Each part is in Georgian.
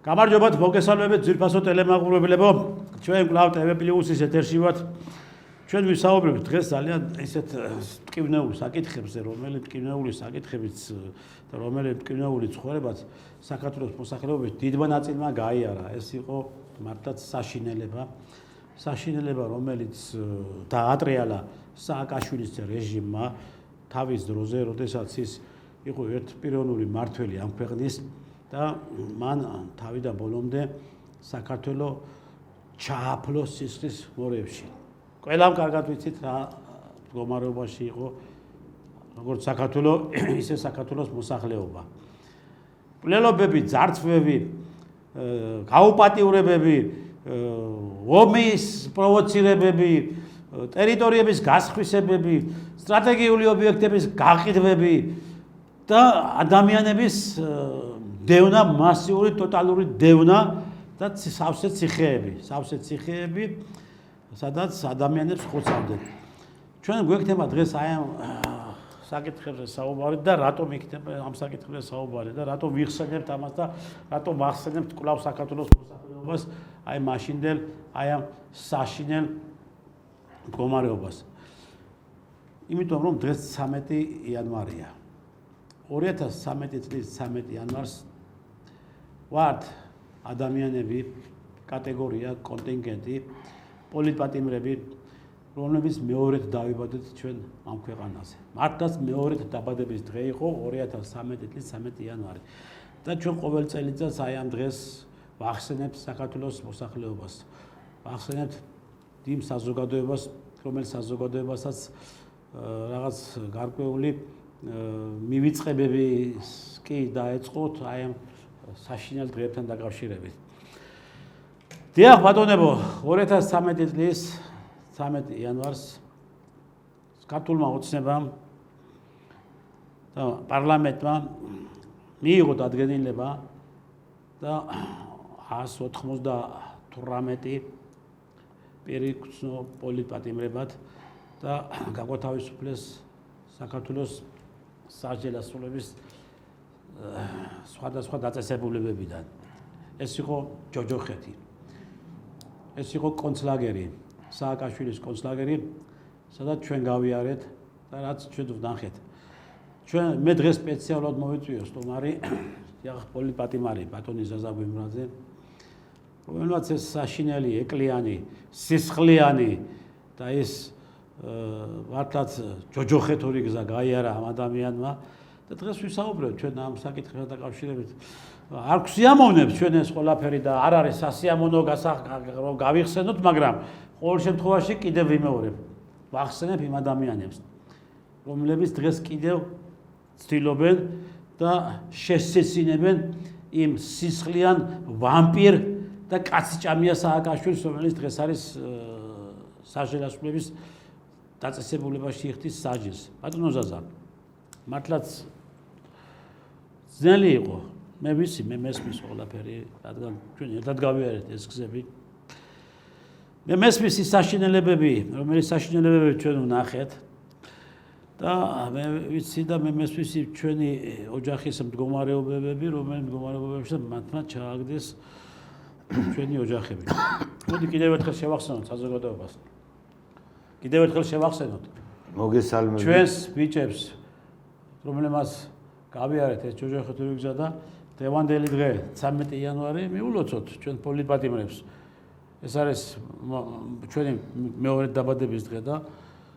გამარჯობათ, მოგესალმებით ძვირფასო ტელემაყურებლებო. ჩვენ კვლავ TV+-ის ეთერში ვართ. ჩვენ ვისაუბრებთ დღეს ძალიან ისეთ მტკივნეულ საკითხებზე, რომელი მტკივნეული ცხოვრებაც საქართველოს მოსახლეობის დიდმა ნაწილმა გაიარა. ეს იყო მართლაც საშინელება, რომელიც დაატრიალა სააკაშვილის რეჟიმმა თავის დროზე, როდესაც ის იყო ერთპიროვნული მმართველი ამ ქვეყნის და მან თავიდან ბოლომდე საქართველო ჩააფლო სისხლის მორევში. ყველამ კარგად ვიცით რა მდგომარეობაში იყო როგორც საქართველო, ისე საქართველოს მოსახლეობა. მკვლელობები, ძარცვები, გაუპატიურებები, ომის პროვოცირებები, ტერიტორიების გასხვისებები, სტრატეგიული ობიექტების გაყიდვები და ადამიანების დევნა, მასიური, ტოტალური დევნა და სავსე ციხეები, სადაც ადამიანებს ხოცავდნენ. ჩვენ გვექნება დღეს აი ამ საკითხებზე საუბარი და რატომ იქნება ამ საკითხებზე საუბარი და რატომ ვიხსენებთ ამას და რატომ ვახსენებთ კვლავ საქართველოს მოსახლეობას აი მაშინდელ აი ამ საშინელ მდგომარეობას. იმიტომ რომ დღეს 13 იანვარია. 2013 წლის 13 იანვარს ვართ ადამიანები, კატეგორია, კონტინგენტი, პოლიტპატიმრები, რომლებიც მეორედ დავიბადეთ ჩვენ ამ ქვეყანაზე. მართლაც მეორედ დაბადების დღე იყო 2013 წლის 13 იანვარი. და ჩვენ ყოველ წელიწადს აი ამ დღეს ვახსენებთ საქართველოს მოსახლეობას. ვახსენებთ იმ საზოგადოებას, რომელიც საზოგადოებასაც რაღაც გარკვეული მივიწყებები კი დაეწყოთ აი ამ საშინელ დღეებთან დაკავშირებით. დიახ, ბატონებო, 2013 წლის 13 იანვარს ქართულმა ოცნებამ და პარლამენტმა მიიღო დადგენილება და 198 პირი გრძნო პოლიტპატიმრებად და გაგვათავისუფლეს საქართველოს სასჯელასრულების სხვადასხვა დაწესებულებებიდან. ეს იყო ჯოჯოხეთი. ეს იყო კონცლაგერი, სააკაშვილის კონცლაგერი, სადაც ჩვენ გავიარეთ და რაც ჩვენ ვნახეთ. მე დღეს სპეციალურად მოვიწვიო სტუმარი, პოლიტპატიმარი ბატონი ზაზა გვიმრაძე, რომელმაც ეს საშინელი, ეკლიანი, სისხლიანი და ეს მართლაც ჯოჯოხეთური გზა გაიარა ამ ადამიანმა და დღეს ვისაუბრებთ ჩვენ ამ საკითხებთან დაკავშირებით. არ გვსიამოვნებს ჩვენ ეს ყველაფერი და არ არის სასიამოვნო რომ გავიხსენოთ, მაგრამ ყოველ შემთხვევაში კიდევ ვიმეორებ. ვახსენებ იმ ადამიანებს, რომლებიც დღეს კიდევ ცდილობენ და შესეცინებენ იმ სისხლიან ვამპირ და კაცჭამია სააკაშვილს, რომელიც დღეს არის სასჯელასრულების დაწესებულებაში იხდის საჯილს. ბატონო ზაზა, მართლაც ძნელი იყო. მე ვიცი, მე მესმის ყველაფერი, რადგან ჩვენ ერთად გავიარეთ ეს გზები. მე მესმის ის საშინელებები, რომელიც საშინელებები ჩვენ ვნახეთ და მე ვიცი და მე მესმის ჩვენი ოჯახის მდგომარეობები, რომელი მდგომარეობებში მათმა ჩააგდეს ჩვენი ოჯახები. მოდი კიდევ ერთხელ შევახსენოთ საზოგადოებას. მოგესალმებით ჩვენს ბიჭებს, რომლებმაც გავიარეთ ეს ჯოჯოხეთური გზა და დღევანდელი დღე 13 იანვარი მიულოცოთ ჩვენ პოლიტპატიმრებს. ეს არის ჩვენი მეორე დაბადების დღე და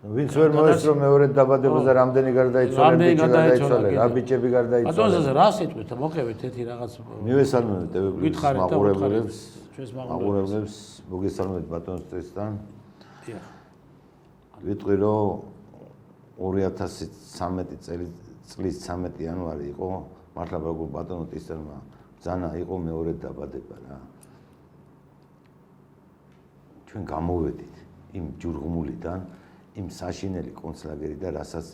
ვინც ვერ მოესწრო მეორე დაბადებაზე რამდენი გარდაიცვალა, რა ბიჭები გარდაიცვალა. ბატონო ზაზა, რა სიტყვით მოყევით ერთი რაღაც მივესალმებით ტელევიზიის მაყურებლებს, მოგესალმებით ბატონო სტრესთან. დიახ. ვიტყვი რომ 2013 წლის 13 იანვარი იყო მართლა ბატონო ტისტერმა ბრძანა იყო მეორე დაბადება რა. ჩვენ გამოვედით იმ ჯურღმულიდან, იმ საშინელი კონცლაგერი და რასაც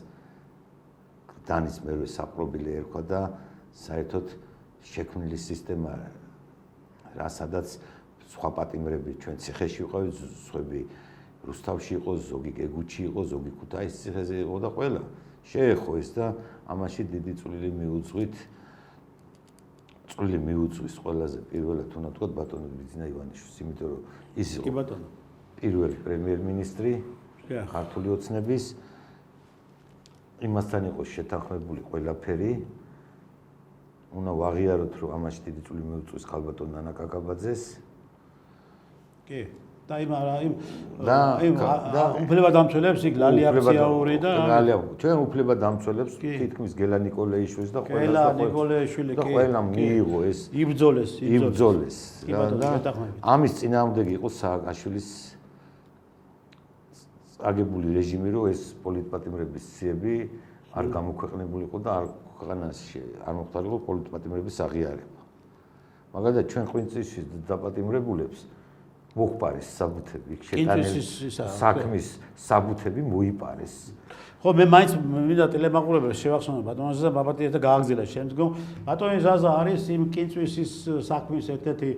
დანის მერვე საპყრობილე ერქვა და საერთოდ შექმნილი სისტემა რა, სადაც სხვა პატიმრები ჩვენ ციხეში ვიყავით, სხვები რუსთავში იყო, ზოგი გეგუჩი იყო, ზოგი ქუთაისის ციხეზე იყო და ყველა შეეხო ეს და ამაში დიდი წვლილი მიუძღვით წვლილი მიუძღვის ყველაზე პირველად უნდა თქვა ბატონო ბიძინა ივანიშვილს, იმიტომ რომ ის იყო პირველი პრემიერ-მინისტრი ქართული ოცნების, იმასთან იყო შეთანხმებული ყველაფერი. უნდა ვაღიაროთ, რომ ამაში დიდი წვლილი მიუძღვის ქალბატონ ნანა კაკაბაძეს. კი. და უფლება დამცველებს იქ ლალია აფციაური და ჩვენ უფლება დამცველებს თითქმის გელა ნიკოლეიშვილს და ყველა ნიკოლეიშვილი და ყველა მიიღო ეს იბრძოლეს და ამის წინააღმდეგი იყო სააკაშვილის აგებული რეჟიმი, რომ ეს პოლიტპატიმრების სიები არ გამოქვეყნებულიყო და ქვეყანაში არ მოხდარიყო პოლიტპატიმრების აღიარება. მაგალითად ჩვენ ყვინწისში დაპატიმრებულებს მოხპარეს საბუთები, შეტანილი საქმის საბუთები მოიპარეს. ხო, მე მაინც მინდა ტელემაყურებელს შევახსენო ბატონო ზაზა ბაბატიას და გააგზავნა შემდგომ. ბატონი ზაზა არის იმ კინწვისის საქმის ერთ-ერთი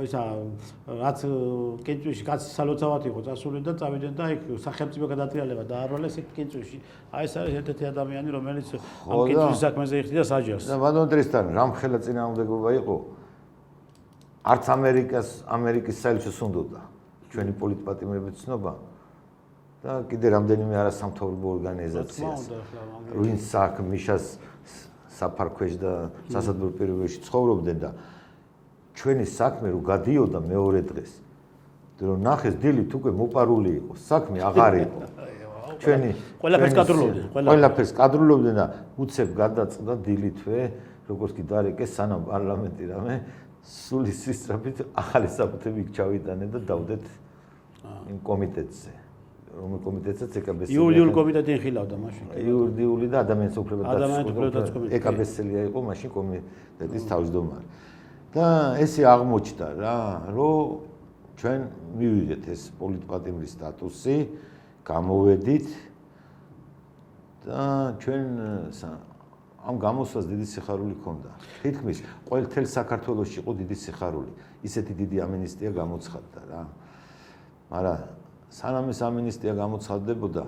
ისა რაც კინწვისში კაცი სალოცავად იყო წასული და წავიდნენ და იქ სახელმწიფო გადატრიალება დააბრალეს იქ კინწვისში. აი ეს არის ერთ-ერთი ადამიანი, რომელიც ამ კინწვის საქმეზე იხდიდა საჯარს. და ბატონო ტრისტან, რამხელა წინააღმდეგობა იყო? არც ამერიკის საელჩოს უნდოდა ჩვენი პოლიტპატიმრები ცნობა და კიდე რამდენიმე არასამთავრობო ორგანიზაციას ვინც მიშას საფარქვეშ და სასადბრო პირობებში ცხოვრობდნენ და ჩვენი საქმე რო გადიოდა მეორე დღეს რომ ნახეს დილით უკვე მოპარული იყო საქმე აღარ იყო ჩვენი ყველაფერს კადრულობდნენ და უცებ გადაწყდა დილითვე როგორც კი დარეკეს სანამ პარლამენტი რამე სული სისწრაფით ახალი საბუთები იქ ჩავიტანე და დავდეთ იმ კომიტეტზე. რომელ კომიტეტსაც ეკაბესელია. იულიურ კომიტეტი იხილავდა მაშინ. იურიდიული და ადამიანის უფლებათა კომიტეტი. ეკაბესელია იყო მაშინ კომიტეტის თავმჯდომარე. და ესე აღმოჩნდა რა, რომ ჩვენ მივიღეთ ეს პოლიტპატიმრის სტატუსი, გამოვედით და ჩვენ ამ გამოსვლას დიდი სიხარული ჰქონდა. თითქმის ყოველ საქართველოში იყო დიდი სიხარული. ისეთი დიდი ამინისტია გამოცხადდა რა. მაგრამ სანამ ეს ამინისტია გამოცხადდებოდა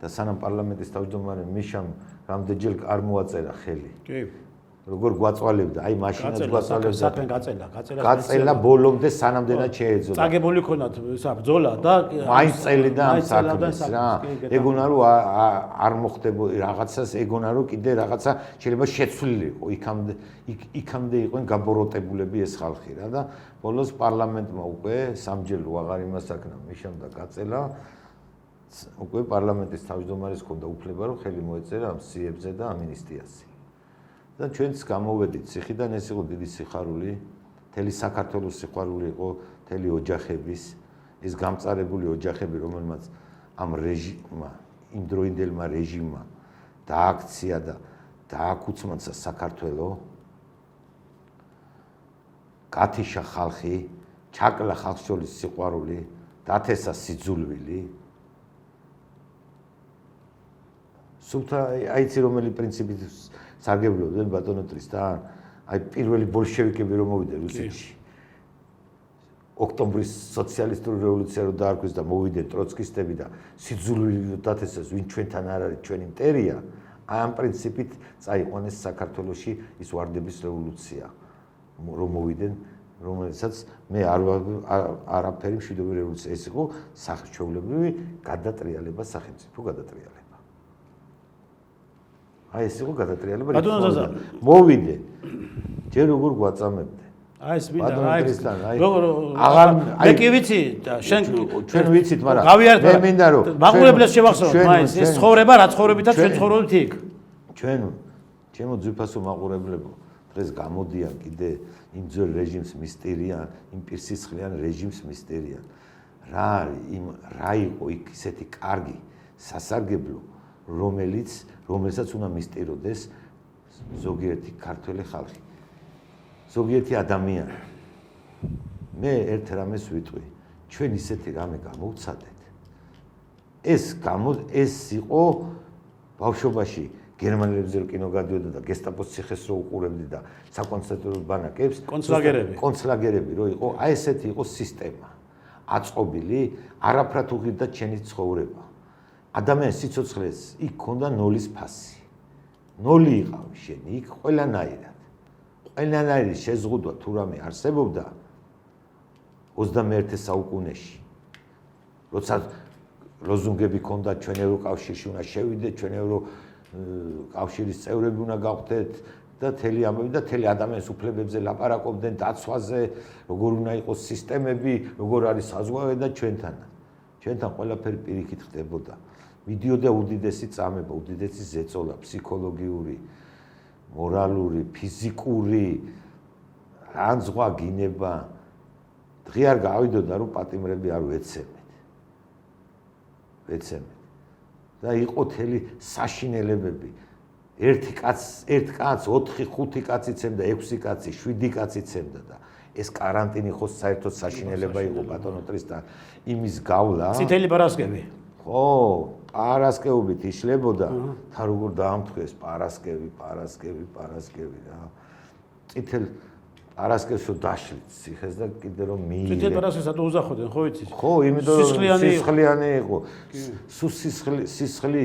და სანამ პარლამენტის თავმჯდომარე მიშამ რამდენჯერ არ მოაწერა ხელი. კი. როგორ გვაწვალებდა, აი მაშინაც გვაწვალებდა. გაწელა ბოლომდე სანამდენად შეეძოლა. წაგებული ქონათ ისა ბრძოლა და მაინც წელიდა ამ საქმეს რა. ეგონა რომ არ მოხდებო რაღაცას, ეგონა რომ კიდე რაღაცა შეიძლება შეცვლილიყო. იქამდე იყვნენ გაბოროტებულები ეს ხალხი რა და ბოლოს პარლამენტმა უკვე სამჯერ აღარ იმასაკნა მიშამ და გაწელა. უკვე პარლამენტის თავმჯდომარის ჰქონდა უფლება რომ ხელი მოეწერა ამ სიებზე და ამინისტიაზე. და ჩვენც გამოვედით ციხიდან, ეს იყო დიდი სიხარული, მთელი საქართველოს სიხარული იყო, მთელი ოჯახების, ეს გამწარებული ოჯახები, რომელმაც ამ რეჟიმმა, იმდროინდელმა რეჟიმმა დააქცია და დააკუცმაცა საქართველო, გათიშა ხალხი, ჩაკლა ხალხს შორის სიყვარული, დათესა სიძულვილი. სულთა აიცი რომელი პრინციპით სარგებლობდნენ ბატონო ტრისტან, აი პირველი ბოლშევიკები რომ მოვიდა რუსეთში. ოქტომბრის სოციალისტური რევოლუცია რო დაარქვეს და მოვიდნენ ტროცკისტები და სიძულვილი დათესეს, ვინ ჩვენთან არ არის, ჩვენი მტერია, ამ პრინციპით წაიყვანეს საქართველოში ის ვარდების რევოლუცია, რომ მოვიდნენ, რომელსაც მე არაფერი მშვიდობი რევოლუცია, ეს იყო სახელმწიფოებრივი გადატრიალება, სახელმწიფო გადატრიალება. აი ეს იყო გადატრიალება. ბატონო ზაზა, მოვიდე. ჯერ როგორ გვაწამებდე. აი ეს მინდა, როგორ მე კი ვიცი და შენ ჩვენ ვიცით, მაგრამ მე მინდა რომ მაყურებლებს შევახსენოთ, მაინც ეს ცხოვრება რა ცხოვრებითაც ჩვენ ცხოვრობთ იქ. ჩვენ ჩემო ძვირფასო მაყურებლებო, დღეს გამოდიან კიდე იმ ძველ რეჟიმს მისტერიან, იმ პირსისხლიან რეჟიმს მისტერიან. რა არის რა იყო იქ ისეთი კარგი სასარგებლო რომელსაც უნდა მისტეროდეს ზოგიერთი ქართველი ხალხი. ზოგიერთი ადამიანი. მე ერთ რამეს ვიტყვი, ჩვენ ისეთი რამე გამოვცადეთ. ეს იყო ბავშვობაში გერმანელებზე რო კინო გადიოდა და გესტაპოს ციხეს რო უყურებდი და საკონცენტრაციო ბანაკებს, კონცლაგერები რო იყო, აი ესეთი იყო სისტემა. აწყობილი, არაფრად უღირდა ჩვენი ცხოვრება. ადამიანის სიცოცხლეს იქ ქონდა ნოლის ფასი. ნოლი იყავი შენი იქ ყველანაირად. ყველანაირი შეზღუდვა თუ რამე არსებობდა 21 საუკუნეში. როცა ლოზუნგები ქონდა ჩვენ ევროკავშირში უნდა შევიდეთ, ჩვენ ევროკავშირის წევრები უნდა გავხდეთ და თელი ამბები და თელი ადამიანის უფლებებზე ლაპარაკობდნენ, დაცვაზე, როგორ უნდა იყოს სისტემები, როგორ არის საზღვარი და ჩვენთან ყველაფერი პირიქით ხდებოდა. მიდიოდა უდიდესი წამება, უდიდესი ზეწოლა, ფსიქოლოგიური, მორალური, ფიზიკური, რან ზღვა გინება. დღე არ გავიდოდა რომ პატიმრები არ ვეცემეთ. და იყო თელი საშინელებები. ერთ კაცს 4-5 კაცი ცემდა, 6 კაცი, 7 კაცი ცემდა და ეს каранტინი ხო საერთოდ საშინელება იყო ბატონო ტრისთან. იმის გავლა. წითელი პარასკევი. ხო, პარასკევობით იშლებოდა. თა როგორ დაამთხვეს პარასკევი რა. წითელ პარასკევსო დაშლით ციხეს და კიდე რომ მიიღე. წითელ პარასკევს ატო უზახოდნენ, ხო ვიცი? ხო, იმიტომ რომ სისხლიანი იყო. სულ სისხლი,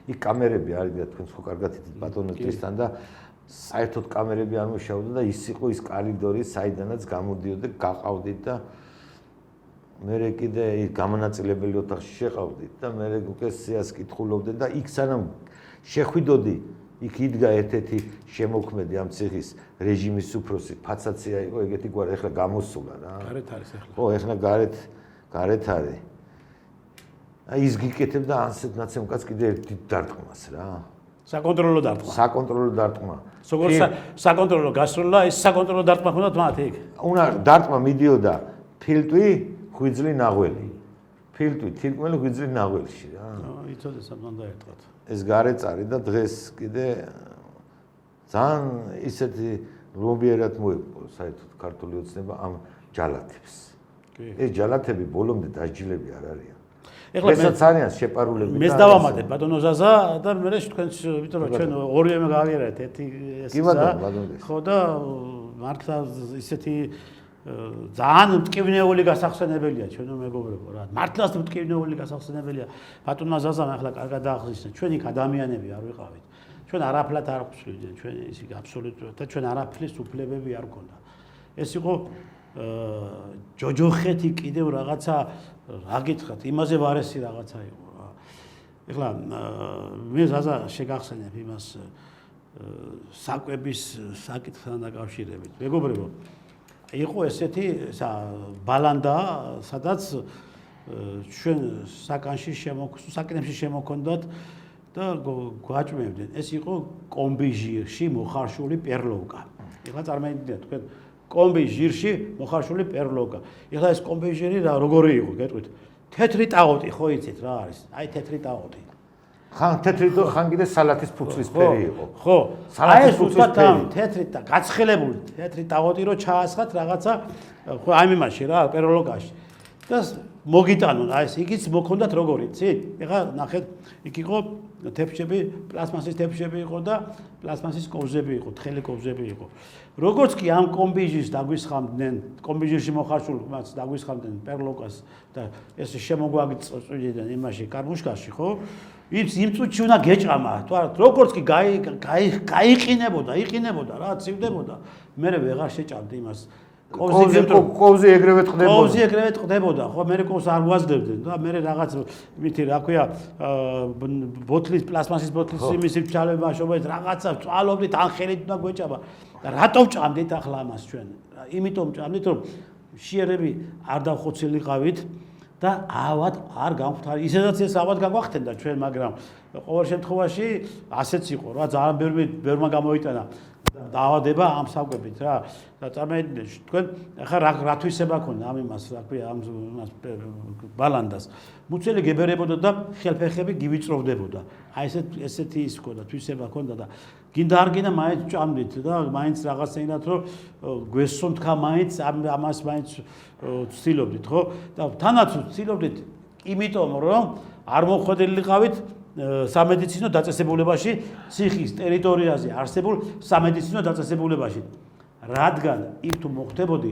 იქ კამერები არის და თქვენ ხო კარგად იცით ბატონო ტრისთან და საერთოდ კამერები არ მუშაობდა და ის იყო ის კორიდორი, საიდანაც გამოდიოდეთ, გაყავდით და მე კიდე გამონაწილებელი ოთახში შეყავდით და მე უკვე სიას კითხულობდე და იქ სანამ შეხვიდოდი, იქ იდგა ერთ-ერთი შემოქმედი ამ ციხის რეჟიმის უფროსი, ფაცაცია იყო, ეგეთი გვარი ეხლა გამოსულა რა. გარეთ არის ეხლა. ხო, ეხლა გარეთ არის. აი ის გიკეთებდა ასეთ ნაცემკაც კიდე ერთი დარტყმას რა. საკონტროლო დარტყმა. საკონტროლო დარტყმა. სოგორ საკონტროლო გასროლა, ეს საკონტროლო დარტყმა ხონდა მათ იქ. უნდა დარტყმა მიდიოდა ფილტვი, ღვიძლი ნაღველი. ფილტვი, თირკმელი, ღვიძლი ნაღველში რა. იცოდე სამდანდა ერთად. ეს გარეწარი და დღეს კიდე ძალიან ისეთი ლობიერად მოეპყო საერთოდ ქართული ოცნება ამ ჯალათებს. ეს ჯალათები ბოლომდე დასჯილები არ არიან. ეხლა მეც არიან შეპარულები. მეც დავამატებ ბატონო ზაზა და მე თქვენს ვიტყვი რომ ჩვენ ორივე გავიარეთ ერთი ეს ხო და მართლა ისეთი ძალიან მტკივნეული გასახსენებელია ჩვენო მეგობრებო რა. მართლაც მტკივნეული გასახსენებელია. ბატონო ზაზა ახლა კარგად დაახსნა. ჩვენ იქ ადამიანები არ ვიყავით. ჩვენ არაფრად არ გვცვლიდნენ, ჩვენ ის აბსოლუტურად და ჩვენ არაფრის უფლებები არ გქონდა. ეს იყო ჯოჯოხეთი კიდევ რაღაცა რა გითხრათ, იმაზე ვარესი რაღაცა იყო რა. ეხლა მე ზაზა შეგახსენებ იმას საკვების საკითხთან დაკავშირებით. მეგობრებო, იყო ესეთი ბალანდა, სადაც ჩვენ საკანში შემოქონდათ და გვაჭმევდნენ. ეს იყო კომბიჟირში მოხარშული პერლოვკა. ეხლა წარმოიდგინეთ თქვენ კომბიჟირში მოხარშული პერლოვკა. ეხლა ეს კომბიჟირი რა როგორი იყო, გეტყვით? თეთრი ტაოტი ხო იცით რა არის? აი თეთრი ტაოტი. ხან თეთრი და ხან კიდე სალათის ფუცლის ფერი იყო. ხო. სალათის ფუცლის ფერი. თეთრი და გაცხელებული თეთრი ტაოტი რო ჩაასხათ რაღაცა ხო ამ იმაში რა პერლოვკაში. და მოგიტანონ, აი ეს იგიც მოქონდათ როგორ იცით? ეხლა ნახეთ, იქ იყო თეფშები, პლასმასის თეფშები იყო და პლასმასის კოვზები იყო, თხელი კოვზები იყო. როგორც კი ამ კომბიჟირს დაგვისხამდნენ, კომბიჟირში მოხარშულს დაგვისხამდნენ პერლოვკას და ეს შემოგვაგწყვეტდნენ იმაში კარბუშკაში, ხო? იმ წუთში უნდა გეჭამა, როგორც კი იყინებოდა რა, ცივდებოდა, მე ვეღარ შეჭამდი იმას. კოვზი ეგრევე ტყდებოდა, ხო, მე კოვს არ ვაძლებდნენ და მე რაღაც მითი რა ქვია, ბოთლის, პლასმასის ბოთლის იმის ჩალება შობეთ, რაღაცა წვალობდით, ან ხელით უნდა გვეჭამა. და რატომ ჭამდით ახლა ამას ჩვენ? იმიტომ ჭამდით, რომ შიერები არ დავხოცილიყავით და ავად არ გამختار. ისედაც ეს ავად გაგვახტენდა ჩვენ, მაგრამ ყოველ შემთხვევაში ასეც იყო რა, ძალიან ბევრმა გამოიტანა დაავადება ამ საკვებით რა. და წარმოიდგინეთ თქვენ ახლა რა თვისება ქონდა ამ იმას, რა ქვია, ამ ბალანდას. მუცელი გებერებოდა და ხელფეხები გივიწროვდებოდა. აი ესეთი ის ქონდა, თვისება ქონდა და გინდა არ გინდა მაინც ჭამდით და მაინც რაღაცაინად რომ გვესონთქა მაინც ამას მაინც ვცდილობდით, ხო? და თანაც ვცდილობდით, იმიტომ რომ არ მოხვედრილიყავით სამედიცინო დაწესებულებაში, ციხის ტერიტორიაზე არსებულ სამედიცინო დაწესებულებაში. რადგან იქ თუ მოხდებოდი,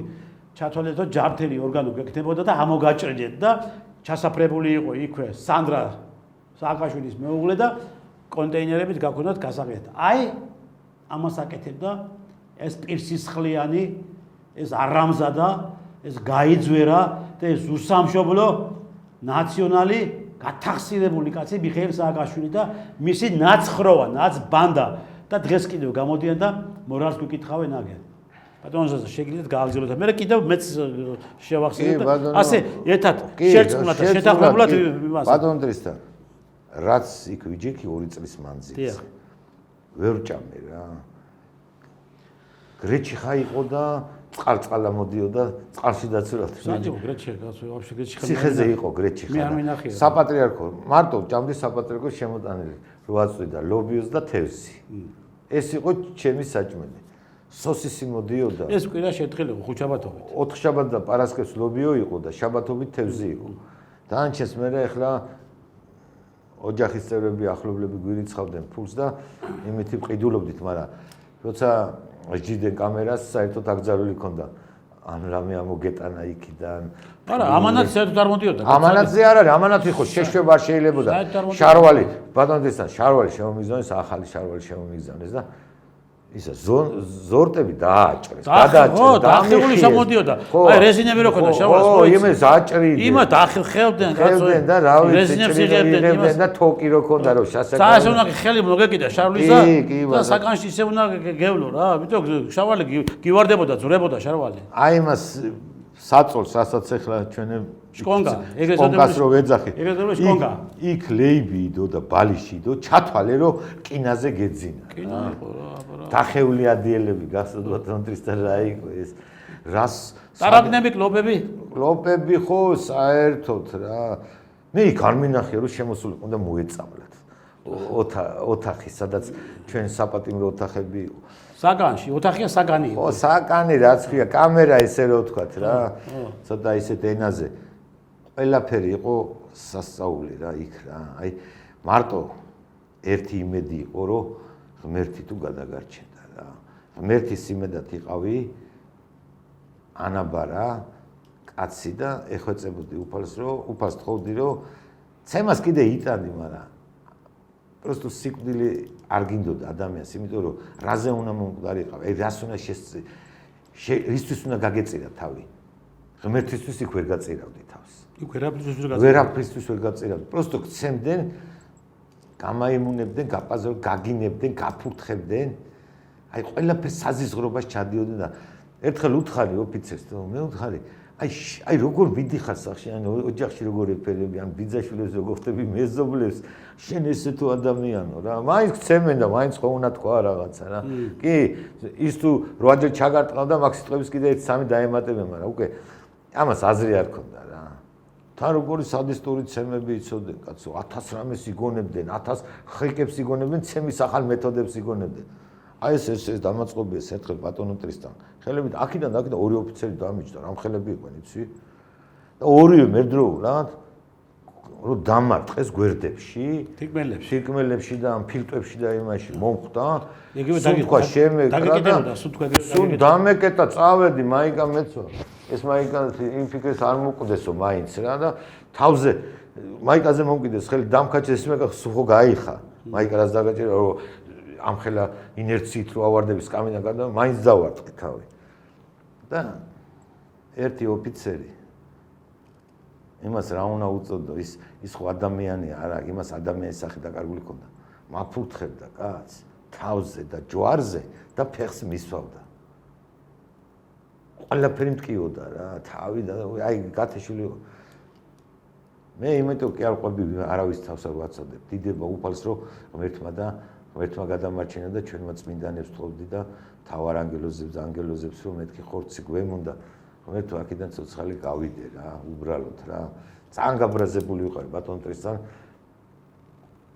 ჩათვალეთ რომ ჯართელი ორგანო გექნებოდა და ამოგაჭრდეთ და ჩასაფრებული იყო იქვე სანდრა სააკაშვილის მეუღლე და კონტეინერებით გაქონდათ გასაღებად. აი ამას აკეთებდა ეს პირსისხლიანი, ეს არამზადა, ეს გაიძვერა და ეს უსამშობლო ნაციონალი გათახსირებული კაცი მიხეილ სააკაშვილი და მისი ნაცხროვა, ნაცბანდა და დღეს კიდევ გამოდიან და მორალს გვიკითხავენ აგერ. ბატონო შეგიძლიათ გააგრძელოთ. მე კიდევ მეც შევახსენებ და ასე ერთად შერწყმულად და შეთანხმებულად იმას. ბატონო ტრისთან, რაც იქ ვიჯექი 2 წლის მანძილზე. ვერ ჭამე რა. გრეჩი ხა იყო და წყალ-წყალა მოდიოდა, წყალში დაცურავს. საჭირო გრეჩი ვაფშე გრეჩი ხა. ციხეზე იყო გრეჩი ხა. საპატრიარქო, მარტო ჭამდი საპატრიარქოს შემოტანილი. 8 წლიდან ლობიოს და თევზი. ეს იყო ჩემი საჭმელი. სოსისი მოდიოდა. ეს კვირა შეთხელი ხუთშაბათობით. 4 შაბათ და პარასკევს ლობიო იყო და შაბათობით თევზი იყო. დაანჩეს მე ახლა ოჯახის წევრები, ახლობლები გვირიცხავდნენ ფულს და იმითი ვყიდულობდით, მაგრამ როცა ჟიდენ კამერას საერთოდ აკრძალული ქონდა. ან რამე ამოგეტანა იქიდან. არა, ამანაც საერთოდ არ მოდიოდა. ამანათზე არ არის, ამანათი ხო შეშვება არ შეიძლებოდა. შარვალი, ბატონო ტრისთან, შარვალი შემომიგზავნეს, ახალი შარვალი შემომიგზავნეს და ისა ზორტები დააჭრეს, გადააჭრეს, დაახეული შემოდიოდა. აი რეზინები რო ქონდა შარვალს. ო, იმე ზაჭრიდი. იმათ ახელხებდნენ, ხევდნენ და რა ვიცი, ჭრიდნენ და თოკი რო ქონდა რო შასაკა. საერთოდ უნდა ხელი მოგეკიდა შარვალისა და საკანში ისე უნდა გევლო რა, იმიტომ შარვალი გივარდებოდა, ძურებოდა შარვალი. აი იმას საწოლს, რასაც ახლა ჩვენ შკონგა, ეგრეთ წოდებული რო ვეძახი. ეგრეთ წოდებული შკონგა. იქ ლეიბი იდო და ბალიში იდო, ჩათვალე რო კინაზე გეძინა. კინა იყო რა. დახეული ადიელები გასწოდ ბატონო ტრისთან რა იყო ეს? რას ტარაგნები, კლოპები? კლოპები ხო საერთოდ რა. მე იქ არ მინახია რომ შემოსული ყო და მოეწამლათ. ოთახი, სადაც ჩვენ საპატიმრო ოთახები იყო. საგანში, ოთახია საგანი იყო. ო, საგანი რაც ქვია, კამერა ესე რო ვთქვათ რა. ცოტა ისეთ ენაზე. ყველაფერი იყო სასწაული რა იქ რა. აი მარტო ერთი იმედი იყო რომ ღმერთი თუ გადაგარჩენდა რა. ღმერთის იმედად იყავი ანაბარა კაცი და ეხვეწებოდი უფალს რომ უფალს თხოვდი რომ ცემას კიდე იტანდი, მაგრამ просто სიკვდილი არ გინდოდა ადამიანს, იმიტომ რომ რაზე უნდა მომკვდარიყავ, აი რას უნდა რისთვის უნდა გაგეწირა თავი. ღმერთისთვის იქ ვერ გაწირავდი თავს. იქ ვერაფრისთვის ვერ გაწირავდი. просто გცემდნენ, გამაიმუნებდნენ, გაგინებდნენ, გაფურთხებდნენ. აი ყველაფერს საზიზღრობას ჩადიოდნენ და ერთხელ უთხარი ოფიცერს, მე უთხარი, აი როგორ მიდიხარ სახში, ან ოჯახში როგორ ეფერები, ან ბიძაშვილებს როგორ ხდები მეზობლებს, შენ ესე თუ ადამიანო რა, მაინც გცემენ და მაინც ხო უნდა თქვა რაღაცა რა. კი, ის თუ 8 ჯერ ჩაგარტყავდა, მაგ სიტყვების კიდე 1-3 დაემატებენ, მაგრამ უკვე ამას აზრი არ ქონდა რა. თან როგორი სადისტური ცემები იცოდნენ, კაცო, 1000 რამეს იგონებდნენ, 1000 ხრიკებს იგონებდნენ, ცემის ახალ მეთოდებს იგონებდნენ. აი ეს დამაწყობია ერთხელ ბატონო ტრისთან. ხელებით აქედან ორი ოფიცერი დამიჯდა, რამ ხელები იყვნენ, იცი? და ორივე მერდროულად რომ დამარტყეს გვერდებში, თიკმელებში და ფილტვებში და იმაში მომხვდა. სუნთქვა შემეკრა და სულ დამეკეტა, წავედი, მაიკა მეცვა. ეს მაიკა იმ ფიქრს არ მოკვდესო მაინც რა და თავზე მაიკაზე მომკვიდეს ხელი დამქაჩეს იმეკა ხო გაიხა. მაიკა რას დაგაჭირა რომ ამხელა ინერციით რო ავარდები სკამინა გადა, მაინც დავარტყი თავი. და ერთი ოფიცერი იმას რა უნდა უწოდო, ის ხო ადამიანია, არა, იმას ადამიანის სახე დაკარგული ქონდა. მაფურთხებდა კაც თავზე და ჯვარზე და ფეხს მისვავდა. ყველაფერი მტკიოდა რა, თავი და აი გათეშული იყო. მე იმიტომ კი არ ყვები არავის თავს არ ვაცოდებ. დიდება უფალს რომ ღმერთმა გადამარჩენა და ჩვენმა წმინდანებს თხოვდი და თავარ ანგელოზებს რომ მეთქი ხორცი გვემონდა. ღმერთო აქედან ცოცხალი გავიდე რა, უბრალოდ რა. ძალიან გაბრაზებული ვიყავი ბატონ ტრისთან.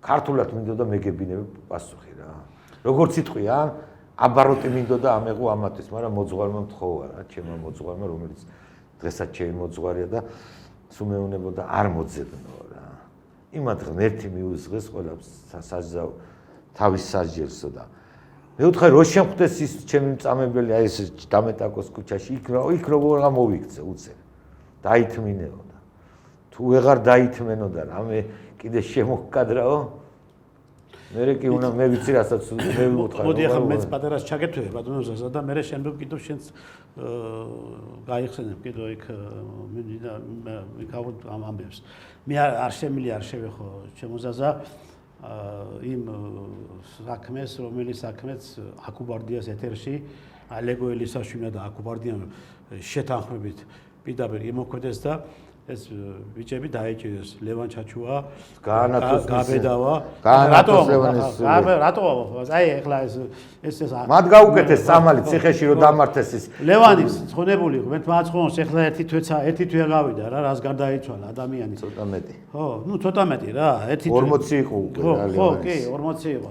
ქართულად მინდოდა მეგებინები პასუხი რა. როგორც სიტყვია, აბაროტი მინდოდა ამეღო ამათვის, მაგრამ მოძღვარმა მთხოვა რა, ჩემმა მოძღვარმა, რომელიც დღესაც ჩემი მოძღვარია და სულ მეუნებოდა არ მოძებნო რა. იმათ ღმერთი მიუძღეს ყველას საზავ თავის სასჯელსო და მე ვთხარი რო შემხვდეს ის ჩემი მწამებელი აი ეს დამეტაკოს ქუჩაში იქ როგორ გამოვიქცე უცებ დაითმინეოდა თუ ვეღარ დაითმენოდა რამე კიდე შემოგკადრაო მე კი უნდა მე ვიცი რასაც მე ვუთხარ. მოდი ახლა მეც პატარას ჩაგეთვე ბატონო ზაზა და მე შენბობ კიდევ შენს გაიხსენებ კიდევ იქ მიკავთ ამ ამბებს. მე არ შემილი არ შევეხო ჩემო ზაზა იმ საქმეს რომელიც საქმეც აკუბარდიას ეთერში ალეგო ელისაშვილმა და აკუბარდიამ შეთანხმებით პირდაპირ იმოქმედეს და ეს ბიჭები დაეჭირეს ლევან ჩაჩუა გაბედავა რატო აი ეხლა ეს მათ გაუკეთეს სამალი ციხეში რომ დამართეს ის ლევანის ცხონებული მე მაცხონს ეხლა ერთი თვე გავიდა რა რას გარდაიცვალა ადამიანი ცოტა მეტი ხო ნუ ცოტა მეტი რა 40 იყო უკვე ხო კი 40 იყო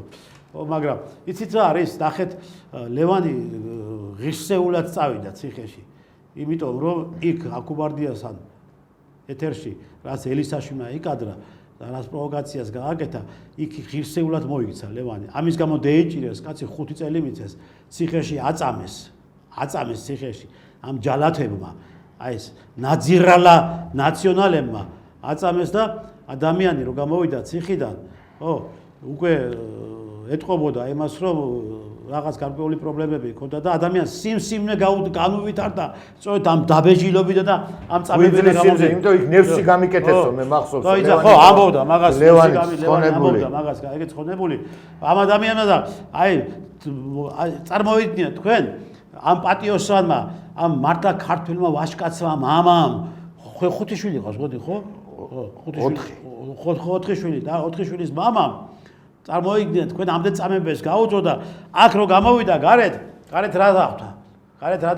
მაგრამ იცით რა არის ნახეთ ლევანი ღირსეულად წავიდა ციხეში იმიტომ რომ იქ აკუბარდიასთან ეთერში რაც ელისაშვილმა იკადრა და რაც პროვოკაციას გააკეთა იქ ღირსეულად მოიქცა ლევანი ამის გამო დაეჭირეს კაცი 5 წელი მიწეს ციხეში აწამეს ციხეში ამ ჯალათებმა აი ეს ნაძირალა ნაციონალებმა აწამეს და ადამიანი რო გამოვიდა ციხიდან ხო უკვე ეთყობოდა იმას რომ რაღაც გარკვეული პრობლემები ჰქონდა და ადამიანს სიმსივნე განუვითარდა სწორედ ამ დაბეჭდილობიდან და ამ წამებიდან გამომდინარე იმიტომ იქ ნერსი გამიკეთესო მე მახსოვს ხო ამბობდა მაგას ლევანი ამბობდა მაგას ეგეც ხონებული ამ ადამიანმა და აი წარმოვიდგინეთ თქვენ ამ პატიოსანმა ამ მართა ქართველმა ვაჟკაცმა მამამ 5 შვილი ყავს მოდი ხო 4 შვილი და 4 შვილის მამამ წარმოიდგინეთ თქვენ ამდენ წამებებს გაუწოდა აქ რო გამოვიდა გარეთ რა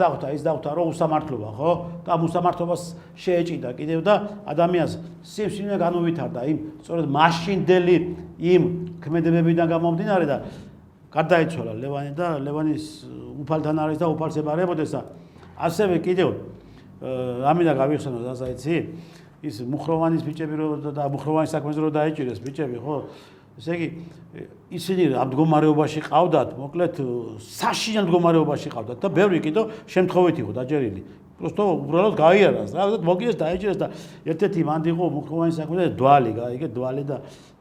დახვდა ის დახვდა რომ უსამართლობა ხო და უსამართლობას შეეჭიდა კიდევ და ადამიანს სიმსივნე განუვითარდა იმ სწორედ მაშინდელი იმ ქმედებებიდან გამომდინარე და გარდაიცვალა ლევანი და ლევანის უფალთან არის და უფალს ებარებოდეს და ასევე კიდევ ამინდა გავიხსენო დასაიცი ის მუხროვანის ბიჭები რო და მუხროვანის საქმეზე რო დაეჭირეს ბიჭები ხო ესე იგი ისინი ამ მდგომარეობაში ყავდათ, მოკლედ საშინელ მდგომარეობაში ყავდათ და ბევრი კიდევ შემთხვევით იყო დაჭერილი. просто უბრალოდ გაიარას, რა, მოგიეს დაეჭირეს და ერთ-ერთი მანდ იყო მუხროვანის საქმეზე დვალი, გაიგე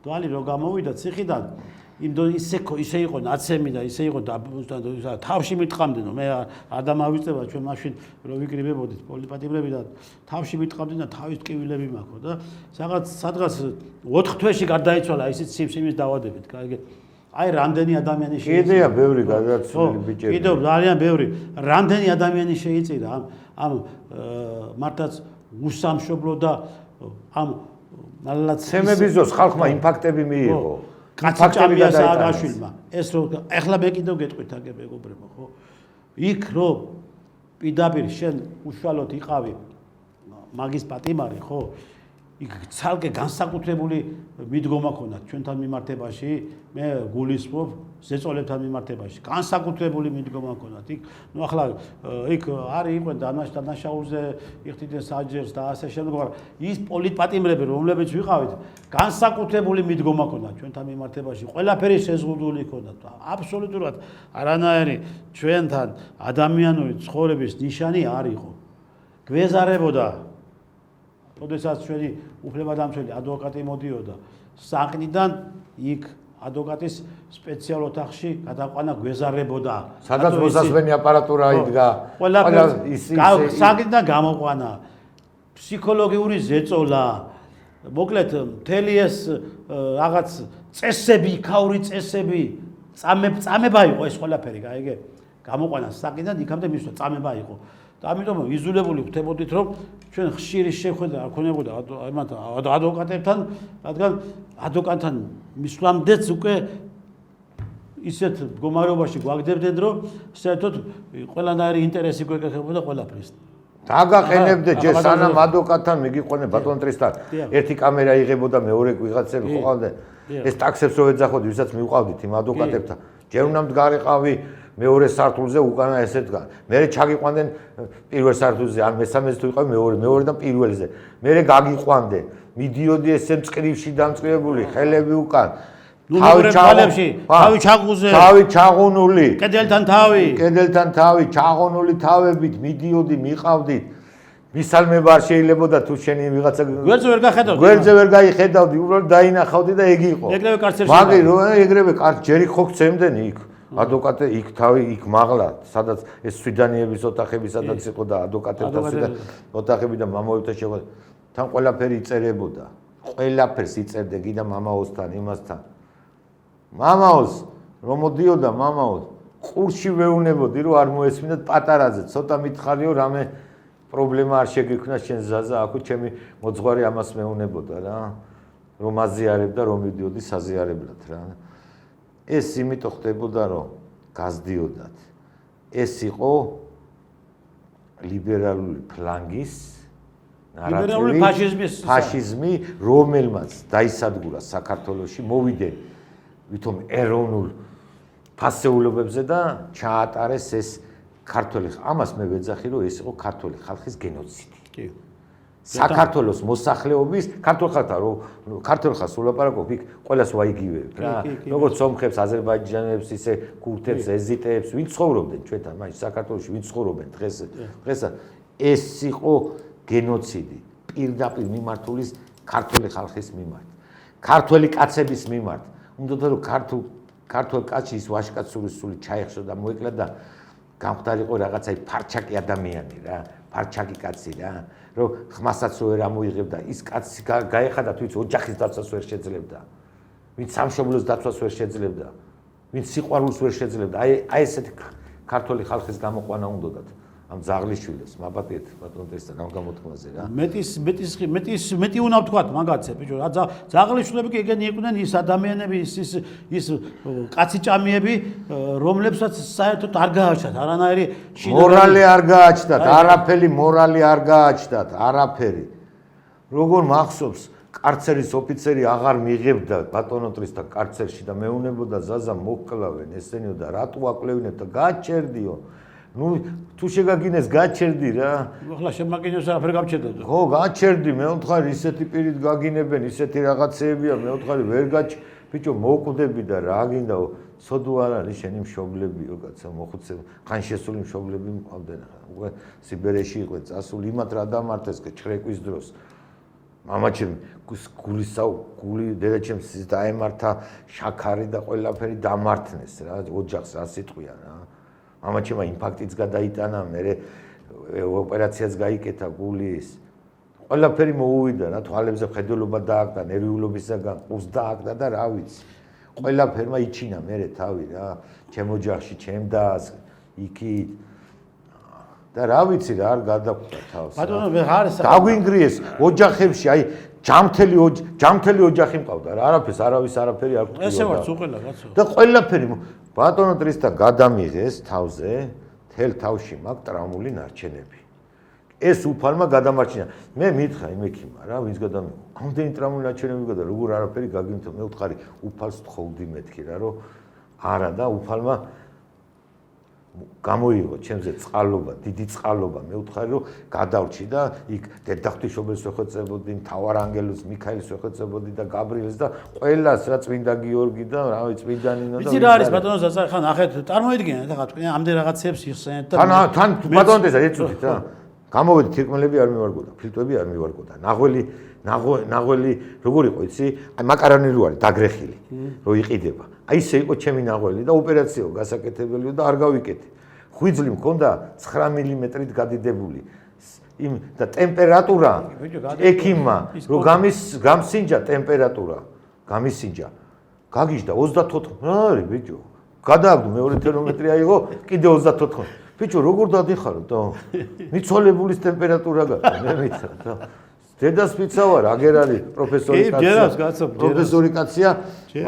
დვალი რო გამოვიდა ციხიდან იმ ისე იყო ნაცემი და ისე იყო თავში მიტყამდნო მე არ დამავიწყება ჩვენ მაშინ რო ვიკრიბებოდით პოლიტპატიმრები და თავში მიტყამდნენ და თავის ტკივილები მაქვს და სადღაც 4 თვეში გარდაიცვალა ისიც სიმსივნის დაავადებით გაიგე აი რამდენი ადამიანი შეიწირა ბევრი გადაცვლილი ბიჭები კიდევ ძალიან ბევრი რამდენი ადამიანი შეიწირა ამ მართლაც უსამშობლო და ამ ცემებიზოს ხალხმა იმპაქტები მიიღო კაცი ჭამია სააკაშვილმა ეს რო ეხლა მე კიდევ გეტყვით აგე მეგობრებო ხო იქ რო პირდაპირ შენ უშუალოდ იყავი მაგის პატიმარი ხო იქ ცალკე განსაკუთრებული მიდგომა ქონდა ჩვენთან მიმართებაში მე გულისხმობ ზეწოლებთან მიმართებაში განსაკუთრებული მიდგომა ქონდა იქ ნუ ახლა იქ არის იყვნენ დანაშაულზე იხდიდნენ საჯერს და ასე შემდეგ მაგრამ ის პოლიტპატიმრები რომლებიც ვიყავით განსაკუთრებული მიდგომა ქონდა ჩვენთან მიმართებაში ყველაფერი შეზღუდული ქონდა აბსოლუტურად არანაირი ჩვენთან ადამიანური ცხოვრების ნიშანი არ იყო გვეზარებოდა როდესაც ჩვენი უფლებადამცველი ადვოკატი მოდიოდა საყნიდან იქ ადვოკატის სპეციალ ოთახში გადაყვანა გვეზარებოდა სადაც მოსასვენი აპარატურა იდგა საყნიდან გამოყვანა ფსიქოლოგიური ზეწოლა მოკლედ მთელი ეს რაღაც წესები ქაური წესები წამება იყო ეს ყველაფერი გაიგე გამოყვანა საყნიდან იქამდე მისვლა წამება იყო და ამიტომ იზოლებული ხდებოდით რომ ჩვენ ხშირი შეხვედრა არ ქონებოდა ადვოკატებთან რადგან ადვოკატთან მისვლამდეც უკვე ისეთ მდგომარეობაში გვაგდებდნენ რომ საერთოდ ყველანაირი ინტერესი გვეკეთებოდა ყველაფრის დაგაყენებდე ჯერ სანამ ადვოკატთან მიგიყვნენ ბატონ ტრისთან ერთი კამერა იღებოდა მეორე ვიღაცები ყავდა ეს ტაქსებს რო ეძახოთ ვისაც მივყავდით იმ ადვოკატებთან ჯერ უნდა მდგარიყავი მეორე სართულზე უკანა ესეთგან. მე ჩაგიყვანდნენ პირველ სართულზე, ან მესამეზე თუ იყავი მეორედან პირველზე. მე გაგიყვანდნენ. მიდიოდი ესე მწყრივში დამწყრებული, ხელები უკან. თავი ჩაყუზე. თავი ჩაღუნული. კედელთან თავი, ჩაღუნული თავებით მიდიოდი, მიყავდით. მისალმება არ შეიძლებოდა თუ შენი ვიღაცა გვერდზე ვერ გახედავდი. გვერდზე ვერ გაიხედავდი, უბრალოდ დაინახავდი და ეგ იყო. ეგრევე კარცერში. მაგარი რო ეგრევე ჯერი ხო გცემდნენ იქ. ადვოკატი იქ თავი იქ მაღლა, სადაც ეს სვიდანიების ოთახები სადაც იყო და ადვოკატებთან ოთახები და მამაებთან შეხვედრა. თან ყველაფერი იწერებოდა. ყველაფერს იწერდა კიდე მამაოსთან, იმასთან. მამაოს რომ მოდიოდა მამაოს ყურში ვეუნებოდი რომ არ მოესმინოთ პატარაზე, ცოტა მითხარიო რამე პრობლემა არ შეგიქმნა შენ ზაზა, აქ ჩემი მოძღვარი ამას მეუნებოდა რა. რომ აზიარებდა, რომ მიდიოდი საზიარებლად რა. ეს იმიტომ ხდებოდა, რომ გაზდიოდათ. ეს იყო ლიბერალური ფლანგის ლიბერალური ფაშიზმი, რომელმაც დაისადგურა საქართველოში, მოვიდნენ ვითომ ეროვნულ ფასეულობებზე და ჩაატარეს ეს ქართველი. ამას მე ვეძახი, რომ ეს იყო ქართველი ხალხის გენოციდი. კი. საქართველოს მოსახლეობის ქართულ ხალხთან რომ ქართულ ხალხს ვლაპარაკობ იქ ყველას ვაიგივებ რა როგორც სომხებს აზერბაიჯანელებს ისე ქურთებს ეზიტეებს ვინ ცხოვრობდნენ ჩვენთან მაგ საქართველოში ვინ ცხოვრობენ დღეს ეს იყო გენოციდი პირდაპირ მიმართული ქართული ხალხის მიმართ ქართველი კაცების მიმართ უნდა რომ ქართულ კაცის ვაჟკაცური სული ჩაეხშო და მოეკლა და გამხდარიყო რაღაცა ფარჩაკი ადამიანი რა ფარჩაკი კაცი რა რომ ხმასაც ვერ ამოიღებდა ის კაცი გაეხადა თუ იცი ოჯახის დაცვას ვერ შეძლებდა ვინც სამშობლოს დაცვას ვერ შეძლებდა ვინც სიყვარულს ვერ შეძლებდა აი ესეთი ქართული ხალხის გამოყვანა უნდათ ამ ზაღლიშვილებს მაბატიეთ ბატონ დესთან ამ გამოთქმაზე რა მეტი უნდა ვთქვათ მაგაცე ბიჭო რა ზაღლიშვილები კი ეგენი იყვნენ ის ადამიანები ის კაციჭამიები რომლებსაც საერთოდ არ გააჩნდათ არანაირი მორალი არ გააჩნდათ არაფერი მორალი არ გააჩნდათ არაფერი როგორ მახსოვს კარცერის ოფიცერი აღარ მიიღებდა ბატონოტრისთან კარცერში და მეუნებოდა ზაზა მოკლავენ ესენიო და რატო აკლევინებ და გაჩერდიო ნუ თუ შეგაგინეს გაჩერდი რა ახლა შემაგინებს არაფერი გამჩერდა ხო გაჩერდი მე ვთხარი ისეთი პირით გაგინებენ ისეთი რაღაცეებია მე ვთხარი ვერ ბიჭო მოკვდები და რა გინდაო სოდო არ არის შენი მშობლებიო კაცო მოხუცე ხან შესული მშობლები მყავდნენ უკვე სიბერეში იყვნენ წასული იმათ რა დამართეს ჭრეკვის დროს მამაჩემ გული დედაჩემს დაემართა შაქარი და ყველაფერი დამართნეს რა ოჯახს რა სიტყვია რა მამაჩემა ინფარქტიც გადაიტანა, მე ოპერაციაც გაიკეთა გულის. ყველაფერი მოუვიდა რა, თვალებზე ხედულობა დააკდა, ნერვიულობისაგან ყურს დააკდა და რა ვიცი. ყველაფერმა იჩინა მე თავი რა, ჩემ ოჯახში, ჩემ დას, იქით. და რა ვიცი რა, არ გადაყვდა თავს. ბატონო, მე არის დაგვინგრიეს ოჯახებში, აი ჯამთელი ოჯახი მყავდა რა, არავის არაფერი არ გვყავდა. ესე ვარც უყელა კაცო. და ყველაფერი ბატონო ტრისთან გადამიღეს თავზე, თელ თავში მაქვს ტრაუმული ნარჩენები. ეს უფალმა გადამარჩინა. მე მითხრა იმ ექიმმა რა, ვინც გადამიღო. ამდენი ტრაუმული ნარჩენები გადა, როგორ არაფერი გაგიმთო, მე ვთხარი, უფალს თხოვდი მეთქი რა, რომ არა და უფალმა გამოიღო ჩემზე წყალობა, დიდი წყალობა, მე ვთხარი, რომ გადავრჩი და იქ დედაღვთისმშობელს ვეხვეწებოდი, მთავარანგელოზს, მიქაელს ვეხვეწებოდი და გაბრიელს და ყველას რა წმინდა გიორგი და რავი წმინდანინა და ვიცი რა არის ბატონო ზაზა ხან ახეთ წარმოიდგინეთ ახლა თქვენ ამდენ რაღაცებს იხსენეთ და თან ბატონო დედა ეცუდით რა გამოვედი თირკმელები არ მივარგოდა, ფილტვები არ მივარგოდა. ნაღველი როგორ იყო, იცი? აი მაკარონი რო არის დაგრეხილი, რო იყიდება. აი ესე იყო ჩემი ნაღველი და ოპერაციო გასაკეთებელია და არ გავიკეთე. ხვიძლი მქონდა 9 მმ-ით გადიდებული. იმ და ტემპერატურა ექიმმა რო გამსინჯა ტემპერატურა, გამისინჯა. გაგიჟდა 24. რა არის ბიჭო? გადააგდო მეორე თერმომეტრი აიღო, კიდე 24. ბიჭო, როგორ დადიხარო და მიცვალებულის ტემპერატურა გაქვს, მე მითხრა და დედას ვიცა ვარ, აგერ არის პროფესორი კაცია. პროფესორი კაცია,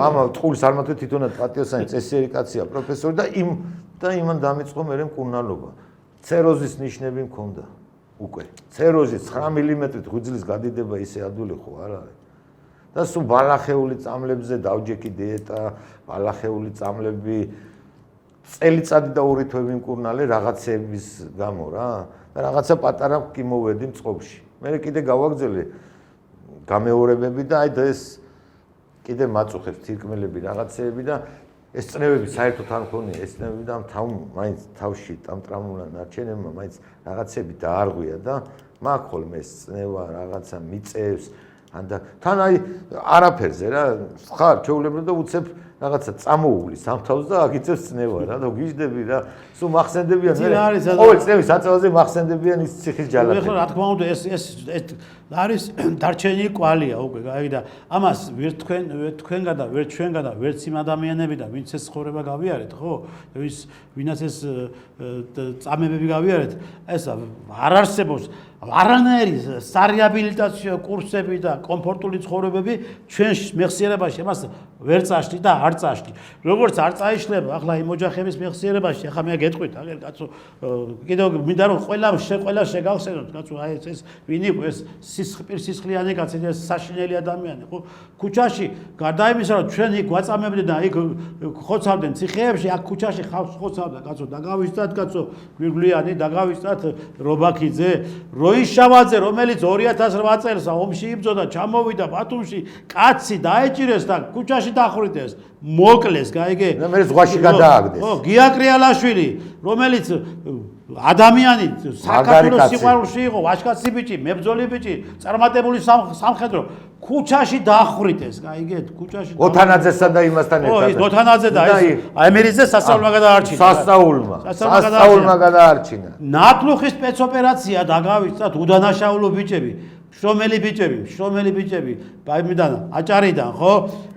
მამა ტყუილს არ მაქვს თვითონად პატიოსანი წესიერი კაცია, პროფესორი და იმან დამიწყო მერე მკურნალობა. ცეროზის ნიშნები მქონდა უკვე. ცეროზის 9 მმ-ით ღვიძლის გადიდება ისე ადვილი ხო არ არის. და სულ ბალახეული წამლებზე დავჯექი დიეტა, ბალახეული წამლები წელიწადი და 2 თვე ვიმკურნალე რაღაცების გამო რა და რაღაცა პატარა კი მოვედი მწყობში. მე კიდე გავაგზელე გამეორებები და აი და ეს კიდე მაწუხებს თირკმელები რაღაცეები და ეს წნევები საერთოდ არ მქონია, ეს წნევები და მაინც თავში ტამტრამულა ნარჩენებმა მაინც რაღაცები დაარღვია და მაგ ხოლმე ეს წნევა რაღაცა მიწევს ანდა თან აი არაფერზე რა ხარ ჩეულებრივ და უცებ რაღაცა წამოული სამთავს და აგიწევს წნევა რა და გიждები რა სულ მახსენდებიან მე ყოველ წნევის აწევაზე მახსენდებიან ის ციხის ჯალათები ეხლა რა თქმა უნდა ეს არის დარჩენილი კვალია უკვე აი და ამას ვერ თქვენგან და ვერ ჩვენგან და ვერც იმ ადამიანებიდან ვინც ეს ცხოვრება გავიარეთ ხო ვინაც ეს წამებები გავიარეთ ეს არ არსებობს არანაირი სარეაბილიტაციო კურსები და კომფორტული ცხოვრებები ჩვენ მეხსიერებაში ამას ვერ წაშლი და არ წაშლი როგორც არ წაიშლება ახლა იმ ოჯახების მეხსიერებაში ახლა მე გეტყვით აგერ კაცო კიდევ მინდა რომ ყველა შეგახსენოთ კაცო აი ეს ვინ იყო ეს სისხლიანი კაცი ეს საშინელი ადამიანი ხო ქუჩაში გარდა იმისა რომ ჩვენ იქ გვაწამებდნენ და იქ ხოცავდნენ ციხეებში აქ ქუჩაში ხავს ხოცავდა კაცო დაგავისდათ კაცო გვირგვლიანი დაგავისდათ რობაქიძე როიშავაძე რომელიც 2008 წელს ომში იბრძოდა ჩამოვიდა ბათუმში კაცი დაეჭირეს და ქუჩაში დახვრიტეს მოკლეს გაიგე და მე ზღვაში გადააგდეს ხო გია კრიალაშვილი რომელიც ადამიანი საქართველოს სიყვარულში იყო ვაჟკაცი ბიჭი მებრძოლი ბიჭი წარმატებული სამხედრო ქუჩაში დახვრიტეს გაიგეთ ქუჩაში ოთანაძესა და იმასთან ერთად ხო ის ოთანაძე და ის ამერიზე სასწაულმა გადაარჩინა სასწაულმა გადაარჩინა ნატლუხის სპეცოპერაცია დაგავიწყდათ უდანაშაულო ბიჭები შრომელი ბიჭები ბაიმიდან აჭარიდან ხო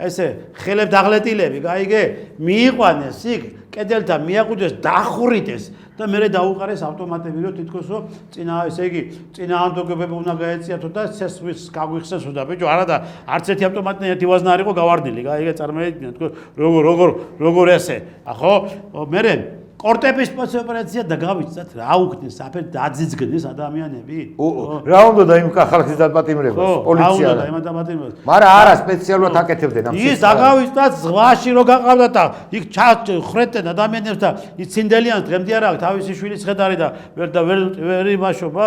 ესე ხელებ დაღლეტილები გაიგე მიიყვანეს იქ კედელთან მიაყუდეს დახვრიტეს და მე დაუყარეს ავტომატები რომ თითქოს რომ ესე იგი წინააღმდეგობები უნდა გაეციათო და ცესვის გაგვიხსენსო და ბიჭო არა და არც ერთი ავტომატი ერთი ვაზნა არ იყო გავარდნილი გაიგე წარმოიდგინე თქო როგორ ესე ხო მე კორტების სპეცოპერაცია დაგავიწყდათ რა უხდეს საფერ დაძიძგნის ადამიანები რა უნდა და იმ ხალხის დაპატიმრებას პოლიცია რა უნდა და იმ დაპატიმრებას მაგრამ არა სპეციალურად აკეთებდნენ ამ ის დაგავიწყდათ ზღვაში რო გაყავდა და იქ ხრეტენ ადამიანებს და ის ცინდელიანს დღემდე არ აქვს თავისი შვილის ხედარი და ვერ იმაშობა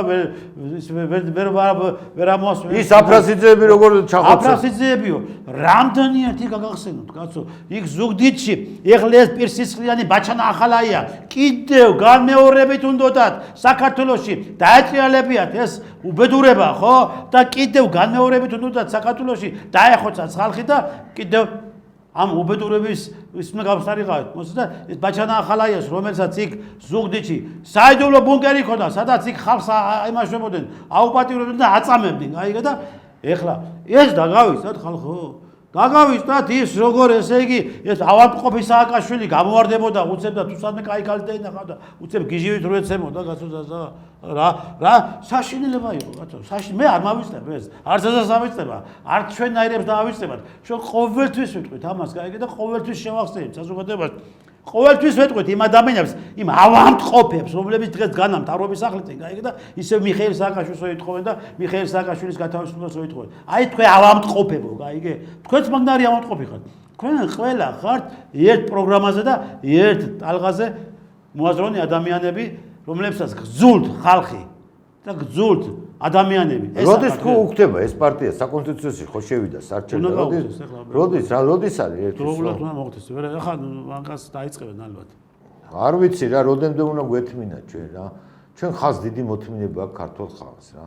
ვერ ამოსვენ ის აფრასიძეები როგორ ჩახოცე აფრასიძეებიო რამდენიათი გაგახსენოთ კაცო იქ ზუგდიდში ეხლა ეს პირსისხლიანი ბაჩანა ახალაია კიდევ განმეორებით უნდათ საქართველოში დაეტრიალებიათ ეს უბედურება ხო და კიდევ განმეორებით უნდათ საქართველოში დაეხოცათ ხალხი და კიდევ ამ უბედურების ის უნდა გავსარიყავთ მოსდა ეს ბაჩანა ახალაიას რომელსაც იქ ზუგდიდში საიდუმლო ბუნკერი ქონდა სადაც იქ ხალხს აიმაშვებოდნენ აუპატიურებდნენ და აწამებდნენ აიგე და ეხლა ეს დაგავიწყდათ ხალხო დაგავიწყდათ ის როგორ ესე იგი ეს ავადმყოფი სააკაშვილი გამოვარდებოდა უცებ და თუსადმე კაი კალიტა ინახავდა უცებ გიჟივით რო ეცემოდა კაცო რა საშინელება იყო კაცო მე არ მავიწყებ ეს არც ასას ავიწყება არც ჩვენაირებს დაავიწყებათ ჩვენ ყოველთვის ვიტყვით ამას გაიგე და ყოველთვის შევახსენებთ საზოგადოებას ყოველთვის ვეტყვით იმ ადამიანებს იმ ავადმყოფებს რომლებიც დღეს განამ მთავრობის სახლიდან გაიგე და ისევ მიხეილ სააკაშვილს ეთხოვენ და მიხეილ სააკაშვილის გათავისუფლებას ეთხოვენ აი თქვენ ავადმყოფებო გაიგე თქვენც მაგნარი ავადმყოფი ხართ თქვენ ყველა ხართ ერთ პროგრამაზე და ერთ ტალღაზე მოაზროვნე ადამიანები რომლებსაც გძულთ ხალხი და გძულთ ადამიანები როდის თუ უხდება ეს პარტია საკონსტიტუციაში ხო შევიდა საარჩევნო როდის არის ერთი დროულად უნდა მოხდეს ახლა მანქანას დაიწყებენ ალბათ არ ვიცი რა როდემდე უნდა გვეთმინა ჩვენ რა ჩვენ ხალხს დიდი მოთმინება აქვს ქართულ ხალხს რა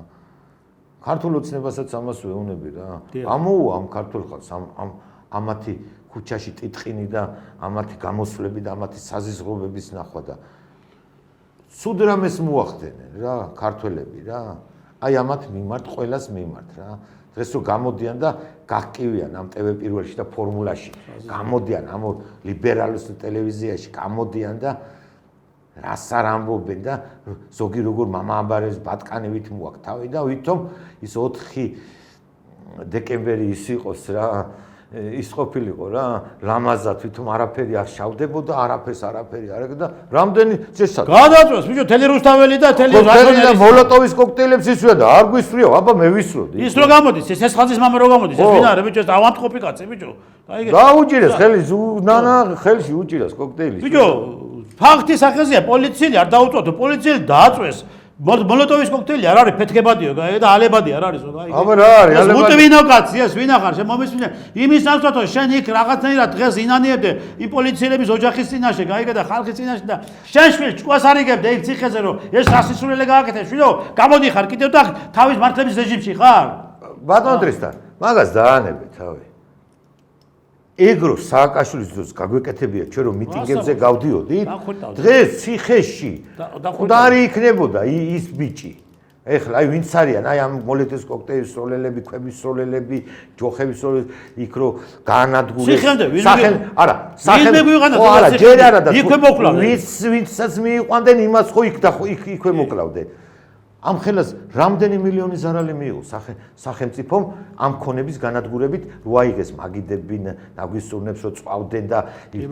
ქართულ ოცნებასაც ამას ვეუბნები რა ამოუვა ამ ქართულ ხალხს ამათი ქუჩაში ტიტყინი და ამათი გამოსვლები და ამათი საზიზღობების ნახვა და სულ რამეს მოახდენენ რა ქართველები რა აი ამათ მიმართ ყველას მიმართ რა დღეს რო გამოდიან და გაგკივიან ამ ტევ პირველში და ფორმულაში გამოდიან ამ ლიბერალურ ტელევიზიაში გამოდიან და რას არ ამბობენ და ზოგი როგორ მამა ამბარებს ბატკანივით მოაქვს თავი და ვითომ ის 4 დეკემბერი ის იყოს რა ის ყოფილიყო რა ლამაზად ვითომ არაფერი არ შავდებოდა არაფერს არაფერი არ ეგ და რამდენი წესად გადაწვეს ბიჭო თელი რუსთაველი და თელი და მოლოტოვის კოქტეილებს ისვია და არ გვისვრიო აბა მე ვისვროდი ის რო გამოდის ეს ხალხის მამა რო გამოდის ეს ვინ არის ბიჭო ეს ავადმყოფი კაცი ბიჭო აიგე დაუჭირეს ხელის ნანა ხელში უჭირეს კოქტეილი ბიჭო ფაქტის ახაზია პოლიციელი არ დაუწვეთო პოლიციელი დააწვეს მოლოტოვის კოქტეილი არ არის ფეთქებადიო და ალებადი არ არის აი აბა რა არის ალებადი მუტვინო კაცი ეს ვინ ახარ შენ მომისმინე იმის ნაცვლად შენ იქ რაღაცნაირად დღეს ინანიებდე იმ პოლიციელების ოჯახის წინაშე გაიგე და ხალხის წინაშე და შენ შვილს ჭკუას არიგებდე იქ ციხეზე რომ ეს სასისულელე გააკეთე შვილო გამოდიხარ კიდევ და თავის მართლების რეჟიმში ხარ ბატონო ტრისთან მაგას დაანებე თავი ეგრო სააკაშვილის დროს გაგვეკეთებია ჩვენ რომ მიტინგებზე გავდიოდით დღეს ციხეში და არ იქნებოდა ის ბიჭი ეხლა აი ვინც არიან აი ამ მოლეტის კოქტეილის სროლელები ქვების სროლელები ჯოხების სროლელები იქ რო გაანადგურეს სახელ არა სახელ არა ჯერ არა და იქვე მოკლავდნენ ვინცაც მიიყვანდნენ იმას ხო იქ და იქვე მოკლავდნენ ამ ხელას რამდენი მილიონი ზარალი მიიღო სახელმწიფომ ამ ქონების განადგურებით რო აიღეს მაგიდები ნაგვისურნებს რო წვავდნენ და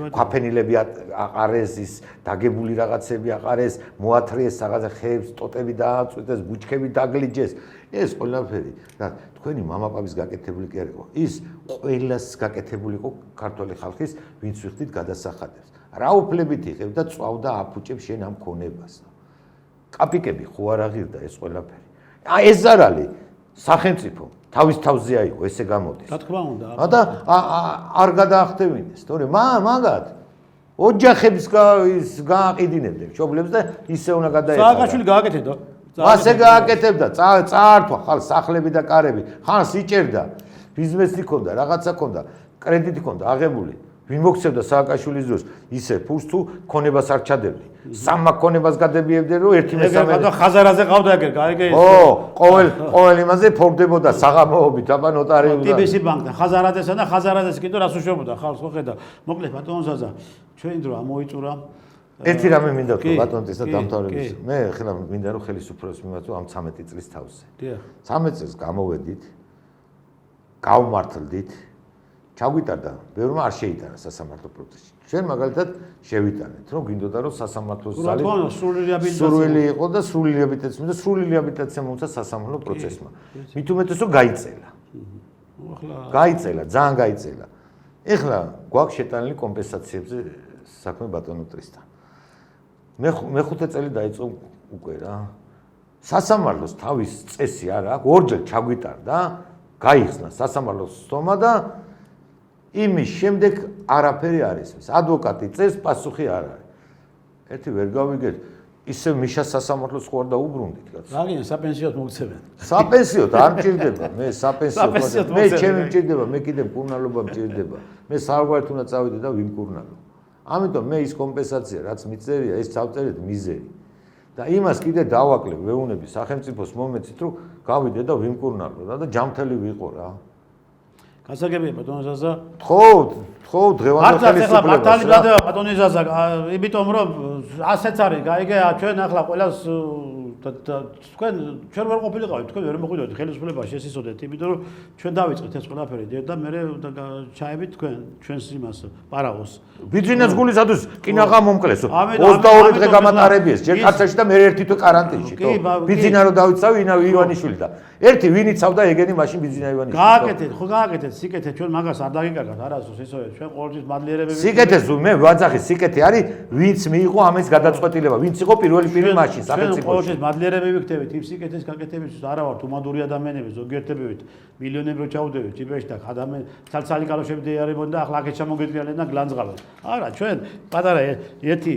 ქვაფენილები აყარეს ის დაგებული რაღაცები აყარეს მოათრიეს რაღაცა ხეებს ტოტები დააწვეთეს ბუჩქები დაგლიჯეს ეს ყველაფერი და თქვენი მამაპაპის გაკეთებული კი არ იყო ის ყველას გაკეთებული იყო ქართული ხალხის ვინც ვიხდით გადასახადებს რა უფლებით იღებ და წვავდა აფუჭებს შენ ამ ქონებას კაპიკები ხო არ აღირდა ეს ყველაფერი. აი ეს ზარალი სახელმწიფო თავის თავზე აიღო, ესე გამოდის. რა თქმა უნდა. და არ გადაახტევინეს, თორე მაგათ ოჯახებს გააყიდინებდნენ მშობლებს და ისე უნდა გადაეცვალა. სააკაშვილი გააკეთებდა. ასე გააკეთებდა, წაართვა ხალხს სახლები და კარები, ხანს იჭერდა, ბიზნესი ჰქონდა, რაღაცა ჰქონდა, კრედიტი ჰქონდა აღებული. ვინ მოქცევდა სააკაშვილის დროს ისე ფულს თუ ქონებას არ ჩადებდი. სამმა ქონებას გადებიებდნენ რომ ერთი მესამე და ხაზარაზე ყავდა ეგრე, გაიგე ის. ყოველ იმაზე ფორდებოდა საღამოობით, აბა ნოტარიულდა. TBC ბანკთან ხაზარაძესა და ხაზარაძეს კიდევ რას უშვებოდა ხალხს ხო ხედა. მოკლედ ბატონო ზაზა, ჩვენი დრო ამოიწურა. ერთი რამე მინდა თქვა ბატონო ესა დამთავრების. მე ხლა მინდა რომ ხელისუფლებას მიმართო ამ 13 წლის თავზე. 13 წელს გამოვედით. გავმართლდით. ჩაგვიტარდა, ბევრმა არ შეიტანა სასამართლო პროცესში. ჩვენ მაგალითად შევიტანეთ, რომ გინდოდა რომ სასამართლოს ზალი სრული იყო და სრული რეაბილიტაცია და სრული რეაბილიტაცია მომცა სასამართლო პროცესმა. მით უმეტეს რომ გაიწელა. გაიწელა, ძალიან გაიწელა. ეხლა გვაქვს შეტანილი კომპენსაციებზე საქმე ბატონო ტრისთან. მე 5 წელი დაიწყო უკვე რა. სასამართლოს თავის წესი არ აქვს, ორჯერ ჩაგვიტარდა, გაიხსნა სასამართლოს სტომა და იმის შემდეგ არაფერი არ ისმის. ადვოკატი წეს პასუხი არ არის. ერთი ვერ გავიგეთ, ისე მიშა სასამართლოს ხო არ დაუბრუნდით კაცო. რაგიან საპენსიოდ მოგცემენ. საპენსიოდ არ მჭირდება, მე საპენსიოდ. მე ჩემი მჭირდება, მე კიდე მკურნალობა მჭირდება. მე საუბარით უნდა წავიდე და ვიმკურნალო. ამიტომ მე ის კომპენსაცია რაც მიწერია, ეს წავწერეთ მიზერი. და იმას კიდე დავაკლებ ვეუნები სახელმწიფოს მომეცით, რომ გავიდე და ვიმკურნალო და ჯამთელი ვიყო რა. გასაგებია ბატონო ზაზა. ხო, დღევანდელ ხელისუფლებას. მართალი დადება ბატონო ზაზა, იმიტომ რომ ასეც არის, გაიგე, ჩვენ ახლა ყველას თქვენ ჩვენ ვერ ყოფილიყავით, თქვენ ვერ მოხვიდით ხელისუფლებაში ესისოდეთ, იმიტომ რომ ჩვენ დავიწყეთ ეს ყველაფერი და მე ჩაებით თქვენ ჩვენს იმას პარაოს. ბიძინას გულისათვის კინაღა მომკლეს. 22 დღე გამატარებიეს, ჯერ კაცაში და მე ერთი თვე კარანტინში. ბიძინა რომ დავიცავი ივანიშვილი და ერთი ვინ იცავდა ეგენი მაშინ ბიძინა ივანიშვილი. გააკეთეთ, სიკეთე ჩვენ მაგას არ დაგიკარგათ არასდროს ისე ჩვენ ყოველთვის მადლიერებები. სიკეთეს მე ვაძახი, სიკეთე არის ვინც მიიღო ამის გადაწყვეტილება, ვინც იყო პირველი პირი მაშინ სახელმწიფოში. მადლიერები ვიქნებით იმ სიკეთის გაკეთებისთვის არა ვართ უმადური ადამიანები ზოგიერთებივით მილიონები რო ჩაუდევით ტიბეში და ადამიანი ცალ-ცალი კალოშები დაიარებოდნენ და ახლა აქეთ ჩამოგეტრიალენ და გლანძღავენ. არა ჩვენ პატარა ერთი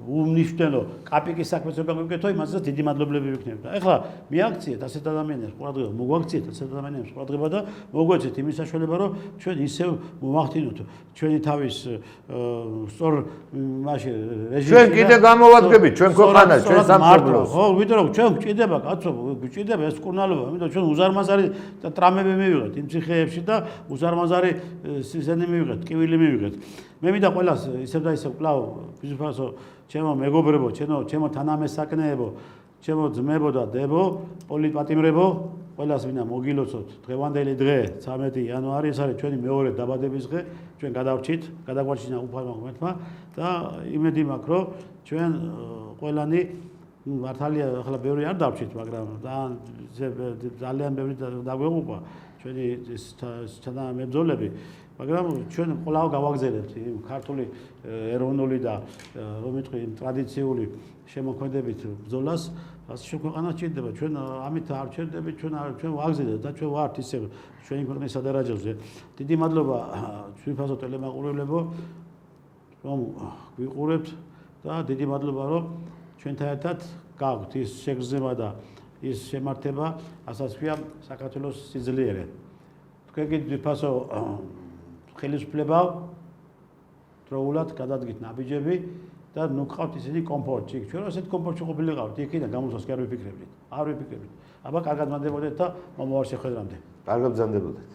უმნიშვნელო კაპიკის საქმეც რო გაგვიკეთო იმასაც დიდი მადლობლები ვიქნებით. და ახლა მიაქციეთ ასეთ ადამიანებს ყურადღება, მოგვაქციეთ ასეთ ადამიანებს ყურადღება და მოგვეცეთ იმის საშუალება რომ ჩვენ ისევ მოვახდინოთ ჩვენი თავის სწორ მაშინ რეჟიმში. ჩვენ კიდე გამოვადგებით ჩვენ ქვეყანას, ჩვენ სამშობლოს. ვიდრე რომ ჩვენ გვჭირდება კაცო, გვჭირდება ეს კურნალობა, იმიტომ ჩვენ უზარმაზარი ტრამები მივიღეთ იმ ციხეებში და უზარმაზარი სიზენი მივიღეთ, ტკივილი მივიღეთ. მე მინდა ყველას ისევ და ისევ კлау ფიზიკასო, ჩემო მეგობრებო, ჩემო თანამესაკნეებო, ჩემო ძმებო და დებო, პოლიტპატიმრებო, ყველას მინდა მოგილოცოთ დღევანდელი დღე 13 იანვარი, ეს არის ჩვენი მეორე დაბადების დღე, ჩვენ გადავრჩით, გადაგვარჩინა უფალმა ღმერთმა და იმედი მაქვს, რომ ჩვენ ყველანი მართალია ახლა ბევრი არ დავჭით, მაგრამ ძალიან ბევრი დაგვეღუპა ჩვენი თანამებრძოლები მაგრამ ჩვენ ყველავ გავაგზავნებთ იმ ქართული ეროვნული და რომ ვიტყვი იმ ტრადიციული შემოქმედებით ბრძოლას, ასე შეგვეყანა ჭირდება. ჩვენ ამით არ ჩერდებით, ჩვენ ვაგზავნებთ და ჩვენ ვართ ისე ჩვენი ქვეყნის სადარაჯოზე. დიდი მადლობა ჩვენფასო ტელემაყურებლებო, რომ გვიყურებთ და დიდი მადლობა რომ ჩვენთან ერთად გაგვთ ის შეგრძნება და ის შემართება, ასაც ქვია საქართველოს სიძლიერე. თქვენ გითხრათ ხელისუფლება დროულად გადადგით ნაბიჯები და ნუ გყავთ ისინი კომფორტში. ჩვენ ასეთ კომფორტში ყოფილი ყავთ, იქიდან გამოსვლას კი არ ვიფიქრებდით. არ ვიფიქრებდით. აბა კარგად მანდებოდეთ და მომავალ შეხვედრამდე. კარგად ბრძანდებოდეთ.